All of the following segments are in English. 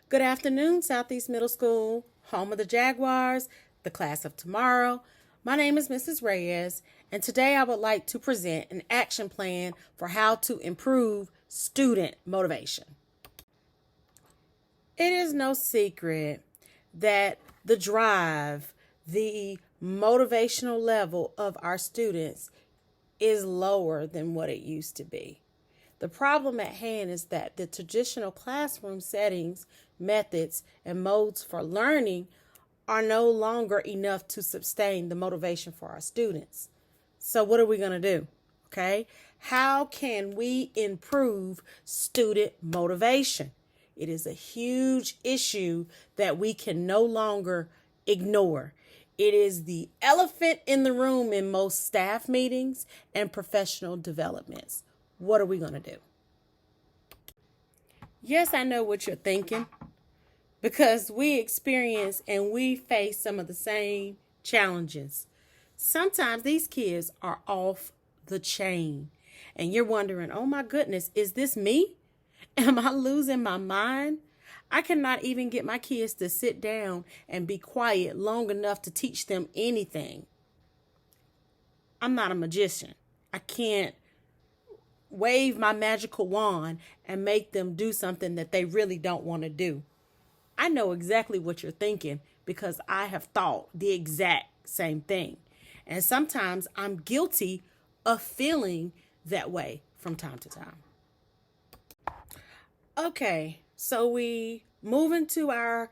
Good afternoon, Southeast Middle School, home of the Jaguars, the class of tomorrow. My name is Mrs. Reyes, and today I would like to present an action plan for how to improve student motivation. It is no secret that the drive, the motivational level of our students is lower than what it used to be. The problem at hand is that the traditional classroom settings, methods, and modes for learning are no longer enough to sustain the motivation for our students. So what are we going to do? Okay? How can we improve student motivation? It is a huge issue that we can no longer ignore. It is the elephant in the room in most staff meetings and professional developments. What are we going to do? Yes, I know what you're thinking, because we experience and we face some of the same challenges. Sometimes these kids are off the chain and you're wondering, oh my goodness, is this me? Am I losing my mind? I cannot even get my kids to sit down and be quiet long enough to teach them anything. I'm not a magician. I can't wave my magical wand and make them do something that they really don't want to do. I know exactly what you're thinking because I have thought the exact same thing. And sometimes I'm guilty of feeling that way from time to time. Okay, so we move into our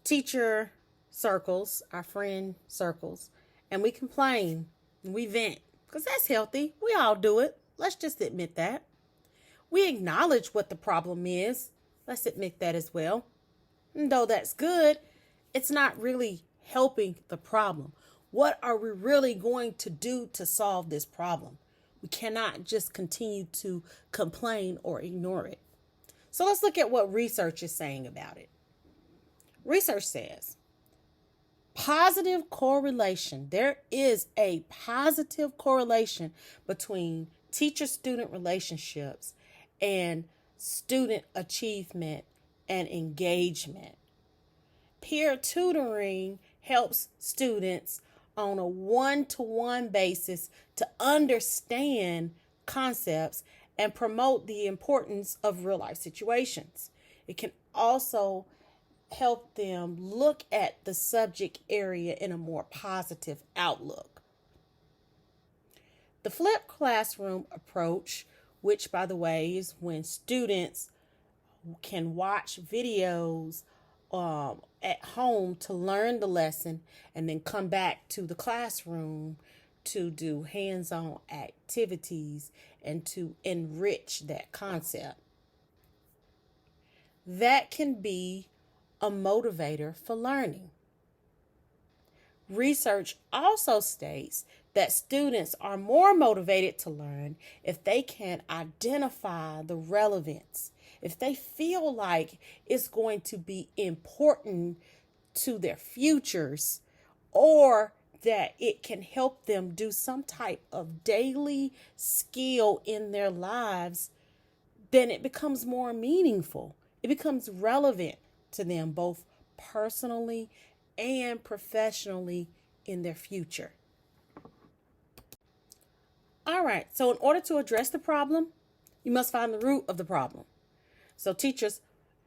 teacher circles, our friend circles, and we complain and we vent because that's healthy. We all do it. Let's just admit that. We acknowledge what the problem is. Let's admit that as well. And though that's good, it's not really helping the problem. What are we really going to do to solve this problem? We cannot just continue to complain or ignore it. So let's look at what research is saying about it. Research says positive correlation. There is a positive correlation between teacher-student relationships and student achievement and engagement. Peer tutoring helps students on a one-to-one basis to understand concepts and promote the importance of real-life situations. It can also help them look at the subject area in a more positive outlook. The flipped classroom approach, which, by the way, is when students can watch videos at home to learn the lesson and then come back to the classroom to do hands-on activities and to enrich that concept. That can be a motivator for learning. Research also states that students are more motivated to learn if they can identify the relevance, if they feel like it's going to be important to their futures, or that it can help them do some type of daily skill in their lives, then it becomes more meaningful. It becomes relevant to them both personally and professionally in their future. All right, so in order to address the problem, you must find the root of the problem. So teachers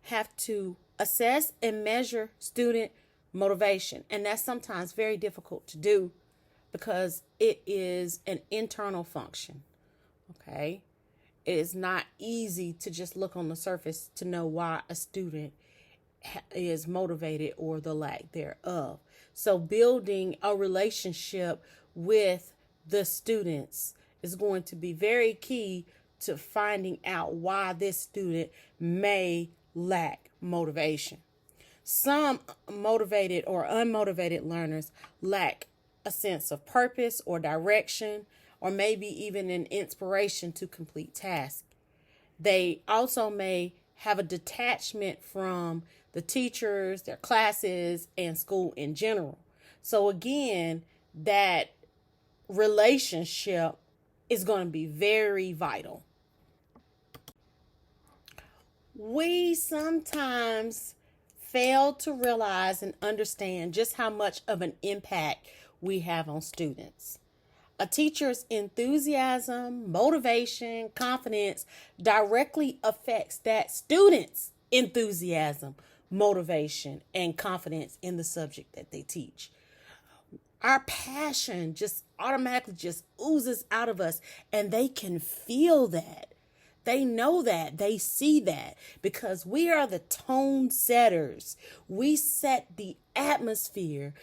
have to assess and measure student motivation, and that's sometimes very difficult to do because it is an internal function, okay? It is not easy to just look on the surface to know why a student is motivated or the lack thereof. So building a relationship with the students is going to be very key to finding out why this student may lack motivation. Some motivated or unmotivated learners lack a sense of purpose or direction, or maybe even an inspiration to complete tasks. They also may have a detachment from the teachers, their classes, and school in general. So again, that relationship is going to be very vital. We sometimes fail to realize and understand just how much of an impact we have on students. A teacher's enthusiasm, motivation, confidence directly affects that student's enthusiasm, motivation, and confidence in the subject that they teach. Our passion just automatically just oozes out of us, and they can feel that. They know that. They see that because we are the tone setters. We set the atmosphere.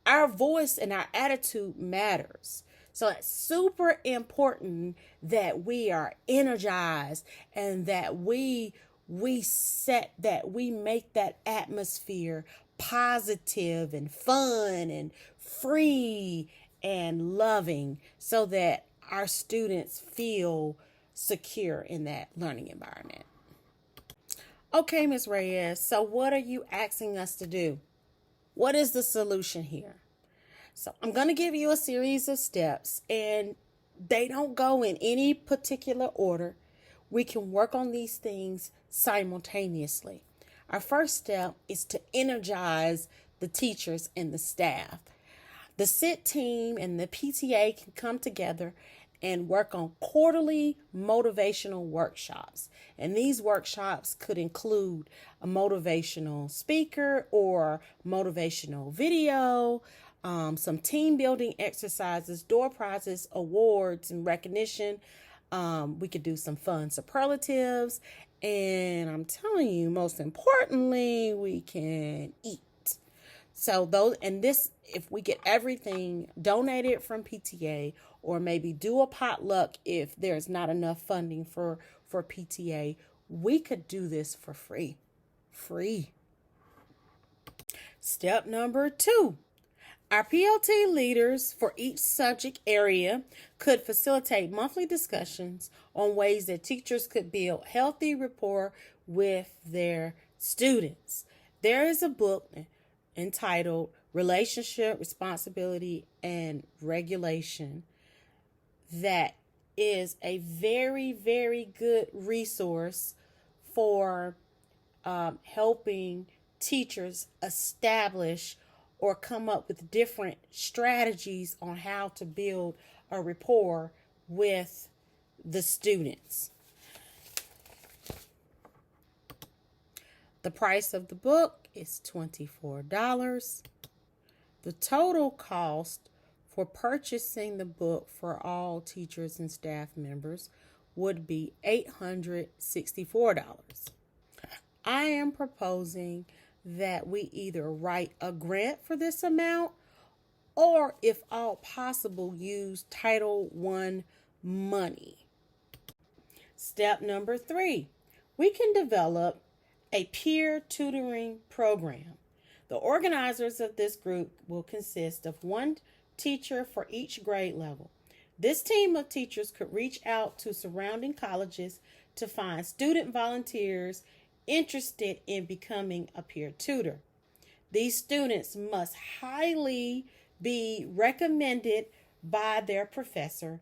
Our voice and our attitude matters. So it's super important that we are energized and that we make that atmosphere positive and fun and free and loving so that our students feel secure in that learning environment. Okay, Ms. Reyes, so what are you asking us to do? What is the solution here? So I'm going to give you a series of steps, and they don't go in any particular order. We can work on these things simultaneously. Our first step is to energize the teachers and the staff. The SIT team and the PTA can come together and work on quarterly motivational workshops. And these workshops could include a motivational speaker or motivational video, some team building exercises, door prizes, awards, and recognition. We could do some fun superlatives. And I'm telling you, most importantly, we can eat. So if we get everything donated from PTA, or maybe do a potluck if there's not enough funding for PTA, we could do this for free. Step number 2. Our PLT leaders for each subject area could facilitate monthly discussions on ways that teachers could build healthy rapport with their students. There is a book entitled Relationship, Responsibility, and Regulation that is a very, very good resource for helping teachers establish or come up with different strategies on how to build a rapport with the students. The price of the book is $24. The total cost for purchasing the book for all teachers and staff members would be $864. I am proposing that we either write a grant for this amount or, if all possible, use Title I money. Step number 3, we can develop a peer tutoring program. The organizers of this group will consist of one teacher for each grade level. This team of teachers could reach out to surrounding colleges to find student volunteers interested in becoming a peer tutor. These students must highly be recommended by their professor.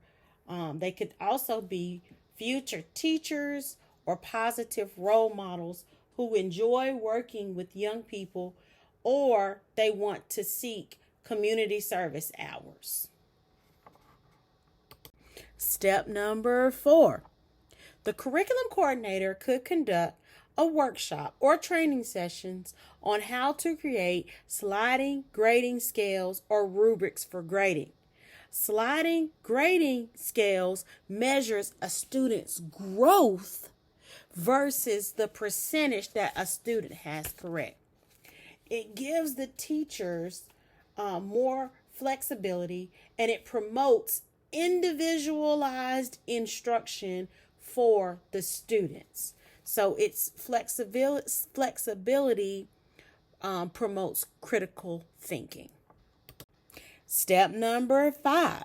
They could also be future teachers or positive role models who enjoy working with young people, or they want to seek community service hours. Step number 4. The curriculum coordinator could conduct a workshop or training sessions on how to create sliding grading scales or rubrics for grading. Sliding grading scales measures a student's growth versus the percentage that a student has correct. It gives the teachers more flexibility, and it promotes individualized instruction for the students. So its flexibility promotes critical thinking. Step number 5.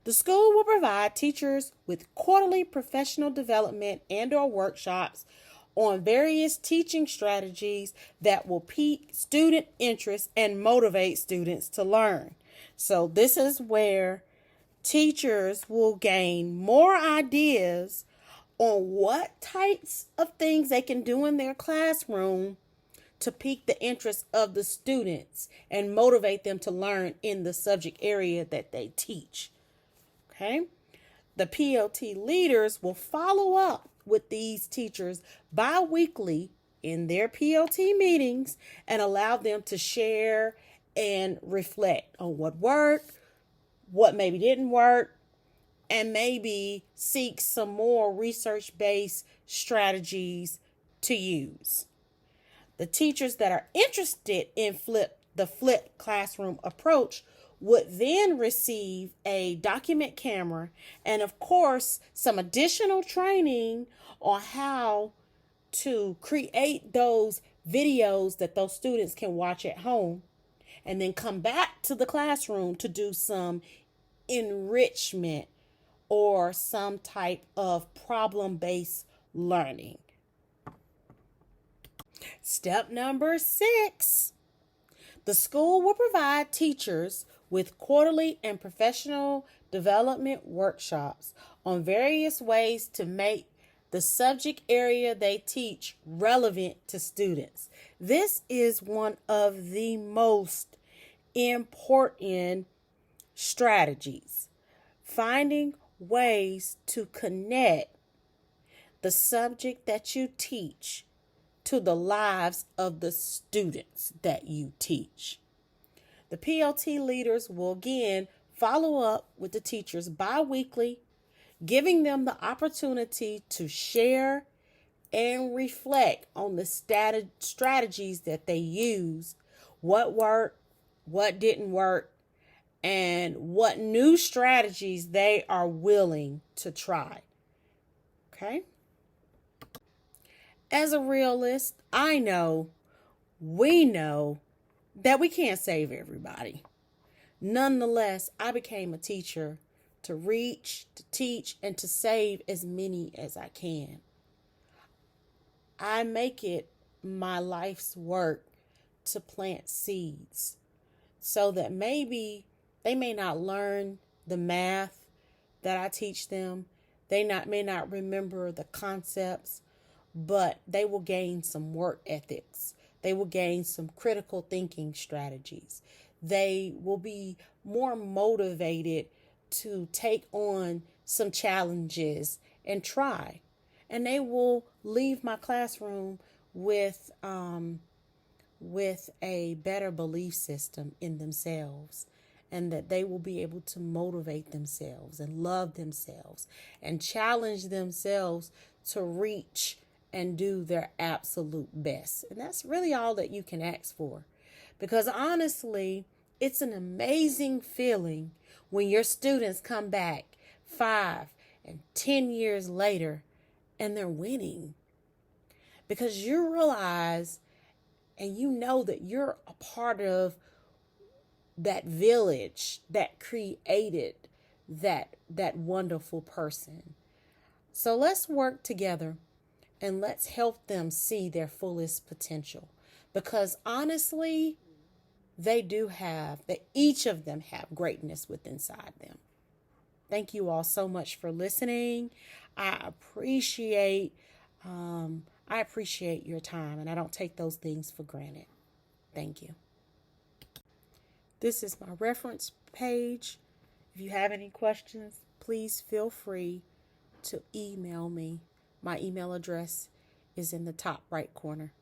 The school will provide teachers with quarterly professional development and/or workshops on various teaching strategies that will pique student interest and motivate students to learn. So this is where teachers will gain more ideas on what types of things they can do in their classroom to pique the interest of the students and motivate them to learn in the subject area that they teach. Okay? The PLT leaders will follow up with these teachers bi-weekly in their PLT meetings and allow them to share and reflect on what worked, what maybe didn't work, and maybe seek some more research-based strategies to use. The teachers that are interested in the flipped classroom approach would then receive a document camera and, of course, some additional training on how to create those videos that those students can watch at home, and then come back to the classroom to do some enrichment or some type of problem-based learning. Step number 6. The school will provide teachers with quarterly and professional development workshops on various ways to make the subject area they teach relevant to students. This is one of the most important strategies. Finding ways to connect the subject that you teach to the lives of the students that you teach. The PLT leaders will again follow up with the teachers bi-weekly, giving them the opportunity to share and reflect on the strategies that they used, what worked, what didn't work, and what new strategies they are willing to try. Okay? As a realist, we know that we can't save everybody. Nonetheless, I became a teacher to reach, to teach, and to save as many as I can. I make it my life's work to plant seeds so that maybe they may not learn the math that I teach them. They may not remember the concepts, but they will gain some work ethics. They will gain some critical thinking strategies. They will be more motivated to take on some challenges and try. And they will leave my classroom with a better belief system in themselves, and that they will be able to motivate themselves and love themselves and challenge themselves to reach and do their absolute best. And that's really all that you can ask for. Because honestly, it's an amazing feeling when your students come back 5 and 10 years later and they're winning. Because you realize and you know that you're a part of that village that created that wonderful person. So let's work together and let's help them see their fullest potential. Because honestly, each of them have greatness within inside them. Thank you all so much for listening. I appreciate your time, and I don't take those things for granted. Thank you. This is my reference page. If you have any questions, please feel free to email me. My email address is in the top right corner.